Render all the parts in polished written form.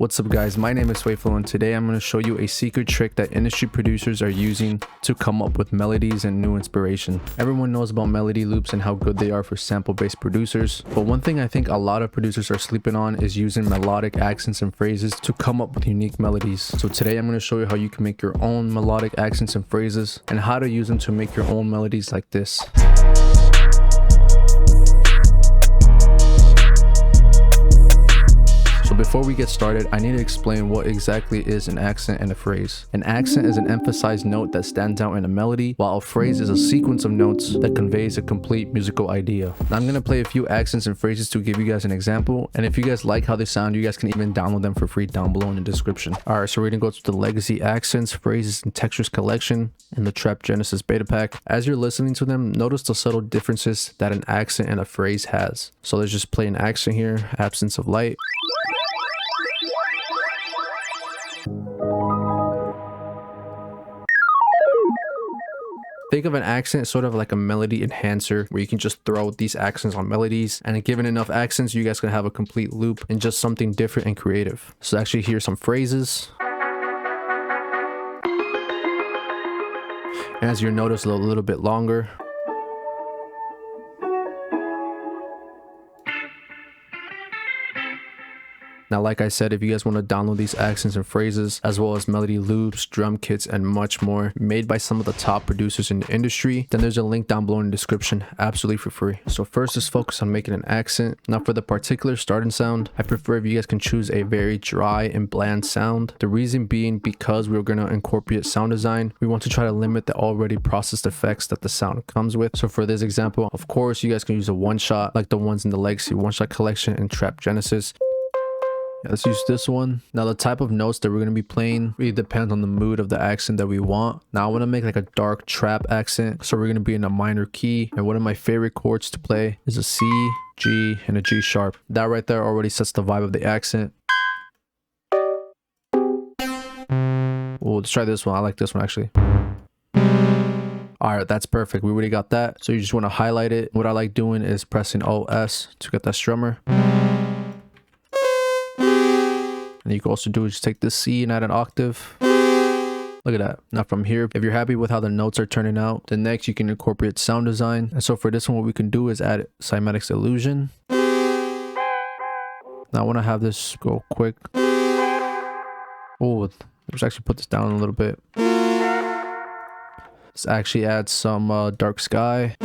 What's up guys, my name is Swayflow and today I'm going to show you a secret trick that industry producers are using to come up with melodies and new inspiration. Everyone knows about melody loops and how good they are for sample-based producers, but one thing I think a lot of producers are sleeping on is using melodic accents and phrases to come up with unique melodies. So today I'm going to show you how you can make your own melodic accents and phrases and how to use them to make your own melodies like this. So before we get started, I need to explain what exactly is an accent and a phrase. An accent is an emphasized note that stands out in a melody, while a phrase is a sequence of notes that conveys a complete musical idea. Now I'm going to play a few accents and phrases to give you guys an example, and if you guys like how they sound, you guys can even download them for free down below in the description. Alright, so we're going to go to the Legacy Accents, Phrases, and Textures collection in the Trap Genesis beta pack. As you're listening to them, notice the subtle differences that an accent and a phrase has. So let's just play an accent here, Absence of Light. Think of an accent sort of like a melody enhancer where you can just throw these accents on melodies, and given enough accents you guys can have a complete loop and just something different and creative. So actually here's some phrases. And as you notice, a little bit longer. Now, like I said, if you guys want to download these accents and phrases, as well as melody loops, drum kits, and much more made by some of the top producers in the industry, then there's a link down below in the description, absolutely for free. So first, just focus on making an accent. Now for the particular starting sound, I prefer if you guys can choose a very dry and bland sound. The reason being because we're going to incorporate sound design, we want to try to limit the already processed effects that the sound comes with. So for this example, of course, you guys can use a one-shot like the ones in the Legacy one-shot collection and Trap Genesis. Yeah, let's use this one. Now the type of notes that we're going to be playing really depends on the mood of the accent that we want. Now I want to make like a dark trap accent, so we're going to be in a minor key, and one of my favorite chords to play is a C, G, and a G sharp. That right there already sets the vibe of the accent. Oh, let's try this one. I like this one actually. Alright, that's perfect. We already got that. So you just want to highlight it. What I like doing is pressing OS to get that strummer. And you can also do is just take this C and add an octave. Look at that. Now from here, if you're happy with how the notes are turning out, then next you can incorporate sound design. And so for this one, what we can do is add Cymatics illusion. Now I want to have this go quick. Oh, let's actually put this down a little bit. Let's actually add some dark sky.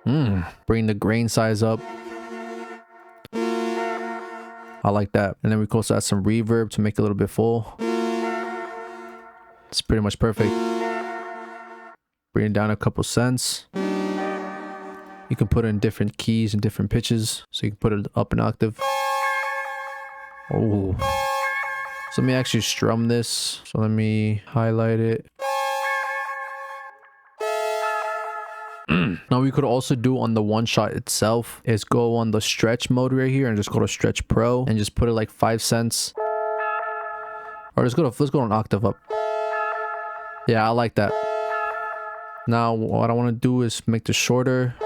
Bring the grain size up. I like that. And then we can also add some reverb to make it a little bit full. It's pretty much perfect. Bring it down a couple cents. You can put it in different keys and different pitches. So you can put it up an octave. Oh. So let me actually strum this. So let me highlight it. Now we could also do on the one shot itself is go on the stretch mode right here and just go to stretch pro and just put it like 5 cents. Or let's go an octave up. Yeah, I like that. Now what I want to do is make this shorter.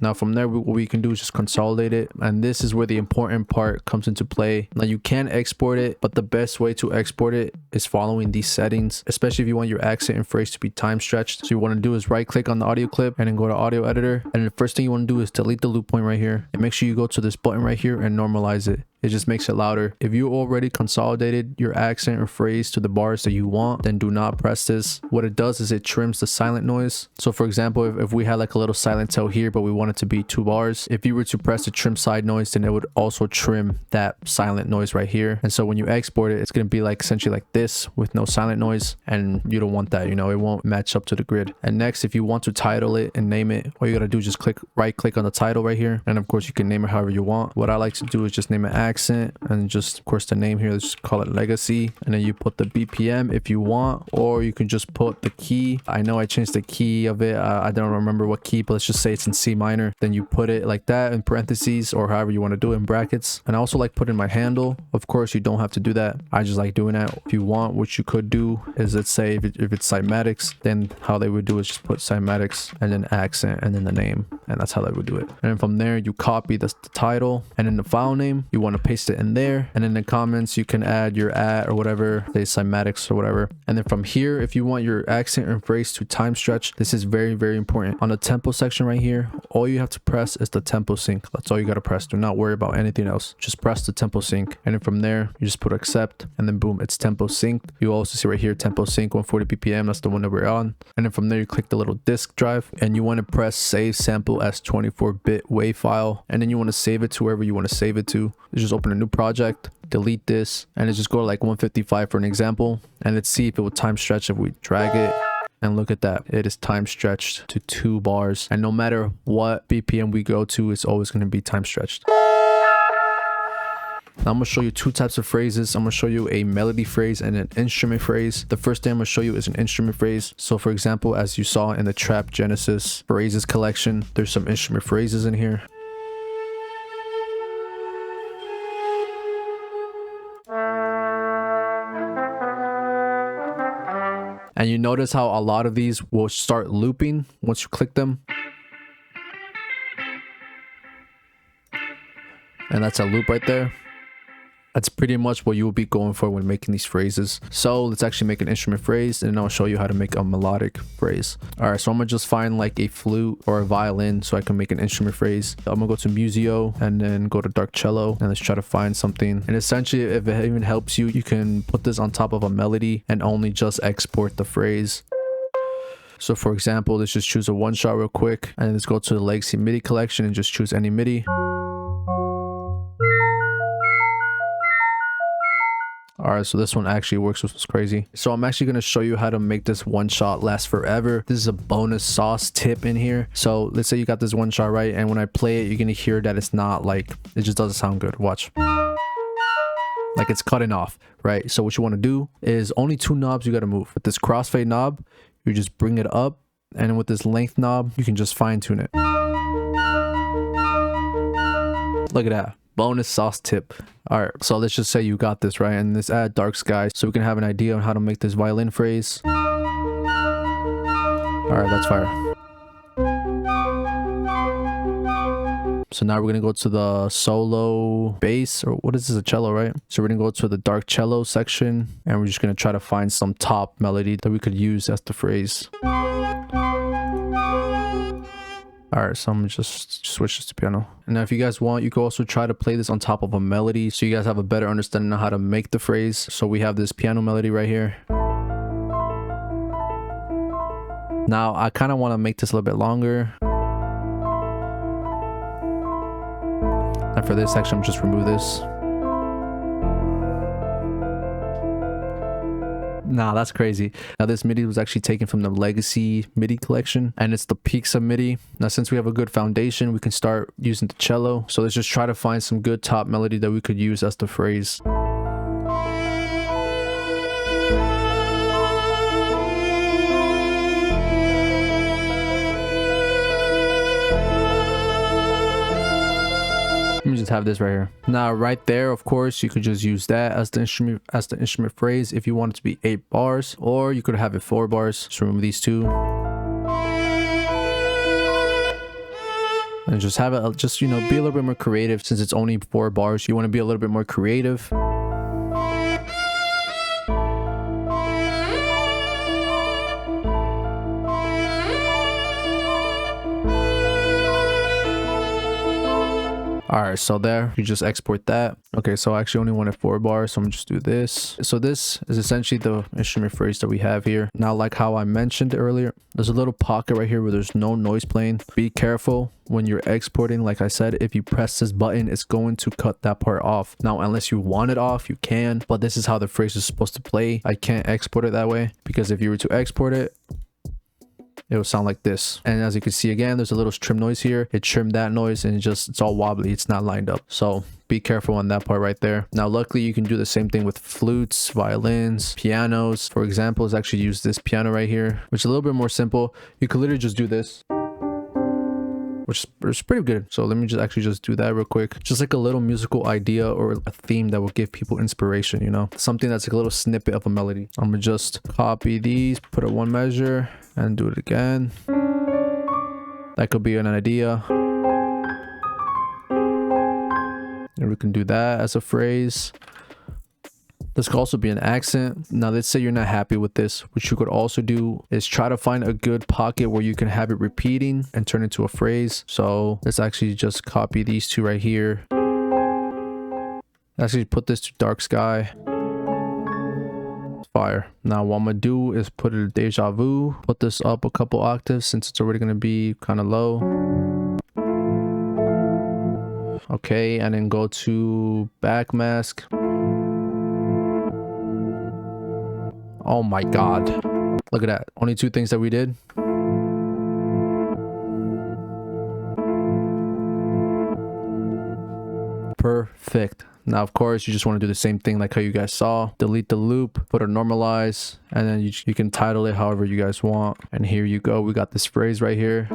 Now from there, what we can do is just consolidate it. And this is where the important part comes into play. Now you can export it, but the best way to export it is following these settings, especially if you want your accent and phrase to be time stretched. So you want to do is right click on the audio clip and then go to audio editor. And the first thing you want to do is delete the loop point right here. And make sure you go to this button right here and normalize it. It just makes it louder. If you already consolidated your accent or phrase to the bars that you want, then do not press this. What it does is it trims the silent noise. So for example, if we had like a little silent tail here, but we want it to be 2 bars, if you were to press the trim side noise, then it would also trim that silent noise right here. And so when you export it, it's going to be like essentially like this with no silent noise. And you don't want that, you know, it won't match up to the grid. And next, if you want to title it and name it, all you got to do is just right click on the title right here. And of course you can name it however you want. What I like to do is just name it accent and just of course the name here, let's just call it Legacy, and then you put the BPM if you want, or you can just put the key. I know I changed the key of it, I don't remember what key, but let's just say it's in C minor. Then you put it like that in parentheses or however you want to do it in brackets. And I also like putting my handle. Of course you don't have to do that, I just like doing that. If you want, what you could do is, let's say if it's Cymatics, then how they would do is just put Cymatics and then accent and then the name, and that's how they would do it. And then from there you copy the title, and in the file name you want to paste it in there, and in the comments you can add your @ or whatever, say Cymatics or whatever. And then from here, if you want your accent and phrase to time stretch, this is very, very important. On the tempo section right here, all you have to press is the tempo sync. That's all you got to press. Do not worry about anything else. Just press the tempo sync, and then from there you just put accept, and then boom, it's tempo synced. You also see right here tempo sync 140 ppm. That's the one that we're on. And then from there you click the little disk drive, and you want to press save sample as 24-bit WAV file, and then you want to save it to wherever you want to save it to. You just open a new project, delete this, and it's just go to like 155 for an example, and let's see if it will time stretch if we drag it. And look at that, it is time stretched to 2 bars, and no matter what BPM we go to, it's always going to be time stretched. Now I'm going to show you 2 types of phrases. I'm going to show you a melody phrase and an instrument phrase. The first thing I'm going to show you is an instrument phrase. So for example, as you saw in the Trap Genesis phrases collection, there's some instrument phrases in here. And you notice how a lot of these will start looping once you click them. And that's a loop right there. That's pretty much what you will be going for when making these phrases. So let's actually make an instrument phrase, and then I'll show you how to make a melodic phrase. All right, so I'm gonna just find like a flute or a violin so I can make an instrument phrase. I'm gonna go to Musio and then go to Dark Cello, and let's try to find something. And essentially, if it even helps you, you can put this on top of a melody and only just export the phrase. So for example, let's just choose a one shot real quick, and let's go to the Legacy MIDI collection and just choose any MIDI. Alright, so this one actually works, which was crazy. So I'm actually going to show you how to make this one shot last forever. This is a bonus sauce tip in here. So let's say you got this one shot right, and when I play it, you're going to hear that it's not like, it just doesn't sound good. Watch. Like it's cutting off, right? So what you want to do is only 2 knobs you got to move. With this crossfade knob, you just bring it up, and with this length knob, you can just fine tune it. Look at that. Bonus sauce tip. All right, so let's just say you got this right, and let's add dark sky so we can have an idea on how to make this violin phrase. All right, that's fire. So now we're gonna go to the solo bass, or what is this, a cello, right? So we're gonna go to the dark cello section, and we're just gonna try to find some top melody that we could use as the phrase. All right, so I'm gonna just switch this to piano. And now if you guys want, you can also try to play this on top of a melody so you guys have a better understanding of how to make the phrase. So we have this piano melody right here. Now I kind of want to make this a little bit longer. And for this section, I'm just remove this. Nah, that's crazy. Now this MIDI was actually taken from the Legacy MIDI collection, and it's the peaks of MIDI. Now since we have a good foundation, we can start using the cello. So let's just try to find some good top melody that we could use as the phrase. Let me just have this right here. Now right there, of course, you could just use that as the instrument phrase if you want it to be 8 bars, or you could have it 4 bars. Just remove these 2. And just have it, just, you know, be a little bit more creative. Since it's only 4 bars, you want to be a little bit more creative. All right, so there, you just export that. Okay, so I actually only wanted 4 bars, so I'm gonna just do this. So this is essentially the instrument phrase that we have here. Now, like how I mentioned earlier, there's a little pocket right here where there's no noise playing. Be careful when you're exporting. Like I said, if you press this button, it's going to cut that part off. Now, unless you want it off, you can, but this is how the phrase is supposed to play. I can't export it that way, because if you were to export it, it will sound like this. And as you can see, again, there's a little trim noise here. It trimmed that noise, and it's all wobbly. It's not lined up. So be careful on that part right there. Now, luckily, you can do the same thing with flutes, violins, pianos. For example, let's actually use this piano right here, which is a little bit more simple. You could literally just do this, which is pretty good. So let me just do that real quick. Just like a little musical idea or a theme that will give people inspiration, you know, something that's like a little snippet of a melody. I'm gonna just copy these, put it 1 measure, and do it again. That could be an idea. And we can do that as a phrase. This could also be an accent. Now, let's say you're not happy with this. What you could also do is try to find a good pocket where you can have it repeating and turn it into a phrase. So let's actually just copy these two right here. Actually put this to dark sky. Fire. Now what I'm gonna do is put it to deja vu. Put this up a couple octaves since it's already gonna be kind of low. Okay, and then go to backmask. Oh my god. Look at that. Only two things that we did. Perfect. Now, of course, you just want to do the same thing like how you guys saw. Delete the loop, put a normalize, and then you can title it however you guys want. And here you go. We got this phrase right here.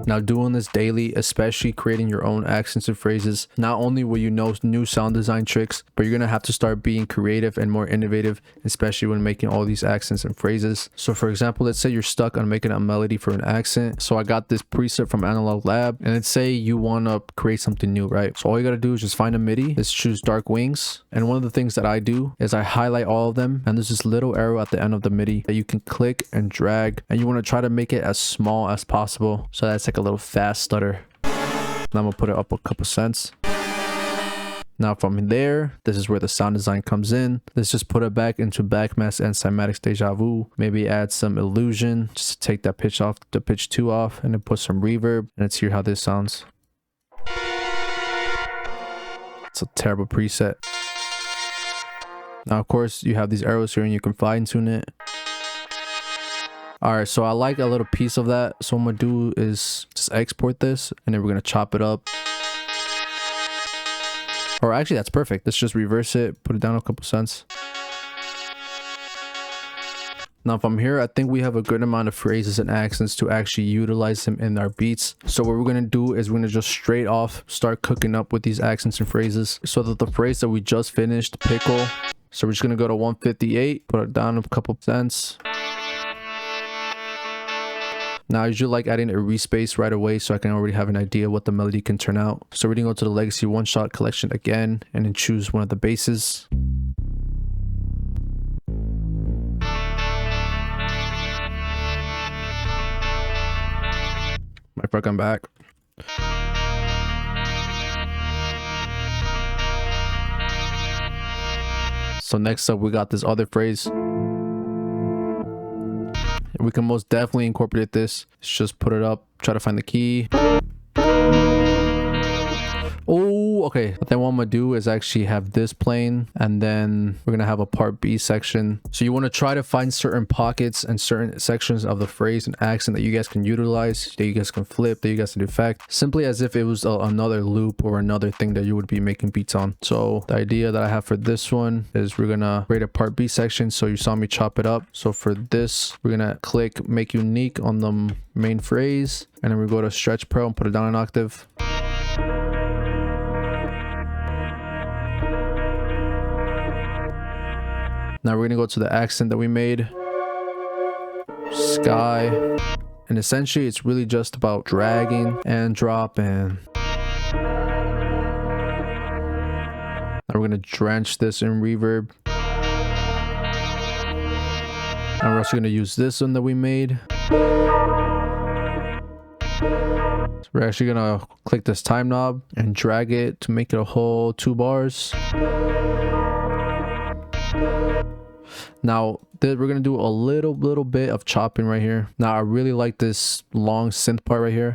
Now, doing this daily, especially creating your own accents and phrases, not only will you know new sound design tricks, but you're going to have to start being creative and more innovative, especially when making all these accents and phrases. So for example, let's say you're stuck on making a melody for an accent. So I got this preset from Analog Lab, and let's say you want to create something new, right? So all you got to do is just find a MIDI. Let's choose Dark Wings. And one of the things that I do is I highlight all of them, and there's this little arrow at the end of the MIDI that you can click and drag, and you want to try to make it as small as possible. So that's like a little fast stutter. Now I'm gonna put it up a couple cents. Now from there, this is where the sound design comes in. Let's just put it back into backmask and Cymatics Deja Vu. Maybe add some illusion just to take that pitch off, the pitch 2 off, and then put some reverb. And let's hear how this sounds. It's a terrible preset. Now of course you have these arrows here and you can fine tune it. Alright, so I like a little piece of that. So what I'm gonna do is just export this, and then we're gonna chop it up. Or actually, that's perfect. Let's just reverse it, put it down a couple cents. Now from here, I think we have a good amount of phrases and accents to actually utilize them in our beats. So what we're gonna do is we're gonna just straight off start cooking up with these accents and phrases. So that the phrase that we just finished, pickle. So we're just gonna go to 158, put it down a couple cents. Now I usually like adding a respace right away so I can already have an idea what the melody can turn out. So we're gonna go to the Legacy One Shot collection again and then choose one of the basses. My fuck, I'm back. So next up we got this other phrase. We can most definitely incorporate this. Let's just put it up, try to find the key. Oh, okay. But then what I'm gonna do is actually have this playing, and then we're gonna have a part B section. So you want to try to find certain pockets and certain sections of the phrase and accent that you guys can utilize, that you guys can flip, that you guys can effect, simply as if it was another loop or another thing that you would be making beats on. So the idea that I have for this one is we're gonna create a part B section. So you saw me chop it up. So for this, we're gonna click make unique on the main phrase, and then we go to Stretch Pro and put it down an octave. Now we're gonna go to the accent that we made, sky, and essentially it's really just about dragging and dropping. Now we're gonna drench this in reverb. And we're also gonna use this one that we made. So we're actually gonna click this time knob and drag it to make it a whole 2 bars. Now we're gonna do a little bit of chopping right here. Now I really like this long synth part right here.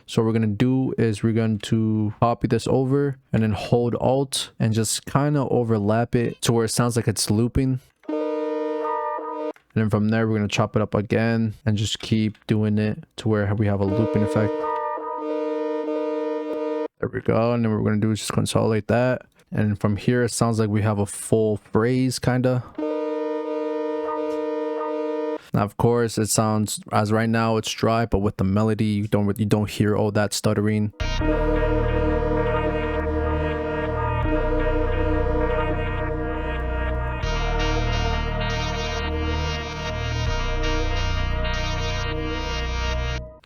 So what we're gonna do is we're going to copy this over and then hold Alt and just kind of overlap it to where it sounds like it's looping. And then from there we're gonna chop it up again and just keep doing it to where we have a looping effect. There we go. And then what we're gonna do is just consolidate that. And from here, it sounds like we have a full phrase, kinda. Now, of course, it sounds, as right now, it's dry, but with the melody, you don't hear all that stuttering.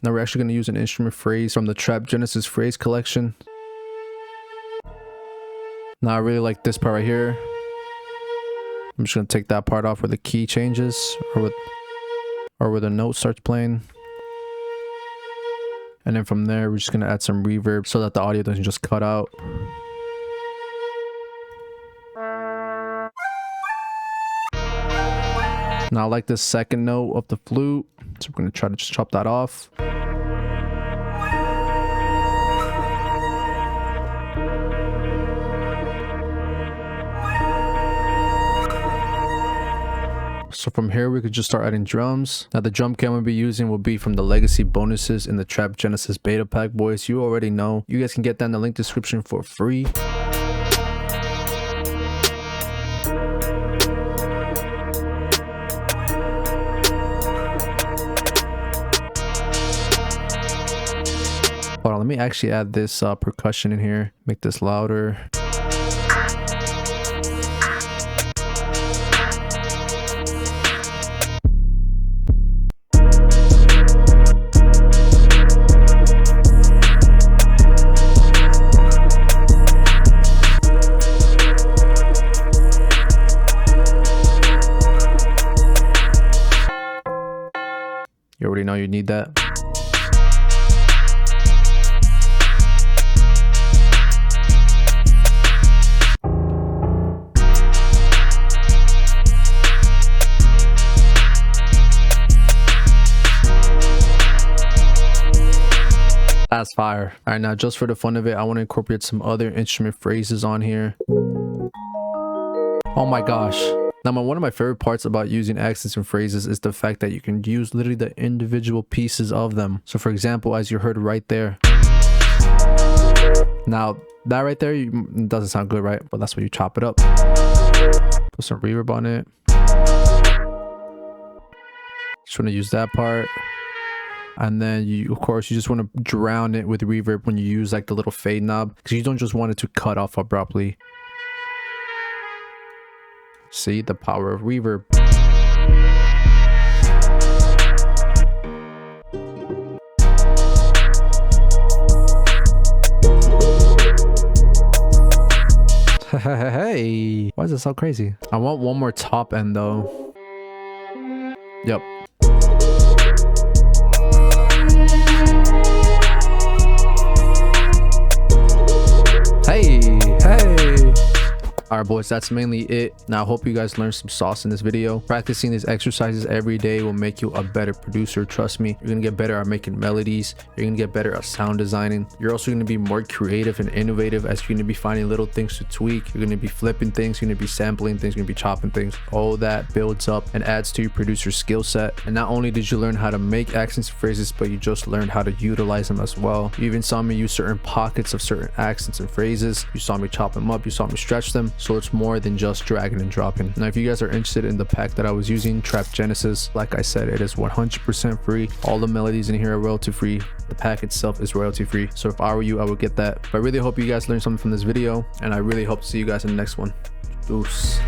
Now we're actually going to use an instrument phrase from the Trap Genesis phrase collection. Now I really like this part right here. I'm just going to take that part off where the key changes or where the note starts playing. And then from there, we're just going to add some reverb so that the audio doesn't just cut out. Now I like this second note of the flute, so we're going to try to just chop that off. So from here, we could just start adding drums. Now the drum kit we'll be using will be from the legacy bonuses in the Trap Genesis beta pack, boys. You already know. You guys can get that in the link description for free. Hold on, let me actually add this percussion in here. Make this louder. You already know you need that. That's fire. All right, now just for the fun of it, I want to incorporate some other instrument phrases on here. Oh my gosh. Now, one of my favorite parts about using accents and phrases is the fact that you can use literally the individual pieces of them. So for example, as you heard right there. Now, that right there doesn't sound good, right? But that's why you chop it up. Put some reverb on it. Just want to use that part. And then you, of course, you just want to drown it with reverb when you use like the little fade knob, because you don't just want it to cut off abruptly. See the power of reverb. Hey, why is it so crazy? I want one more top end though. Yep. Hey. Alright boys, that's mainly it. Now I hope you guys learned some sauce in this video. Practicing these exercises every day will make you a better producer, trust me. You're gonna get better at making melodies. You're gonna get better at sound designing. You're also gonna be more creative and innovative, as you're gonna be finding little things to tweak. You're gonna be flipping things, you're gonna be sampling things, you're gonna be chopping things. All that builds up and adds to your producer skill set. And not only did you learn how to make accents and phrases, but you just learned how to utilize them as well. You even saw me use certain pockets of certain accents and phrases. You saw me chop them up, you saw me stretch them. So it's more than just dragging and dropping. Now if you guys are interested in the pack that I was using, Trap Genesis, like I said, it is 100% free. All the melodies in here are royalty free. The pack itself is royalty free. So if I were you, I would get that. But I really hope you guys learned something from this video, and I really hope to see you guys in the next one. Deuce.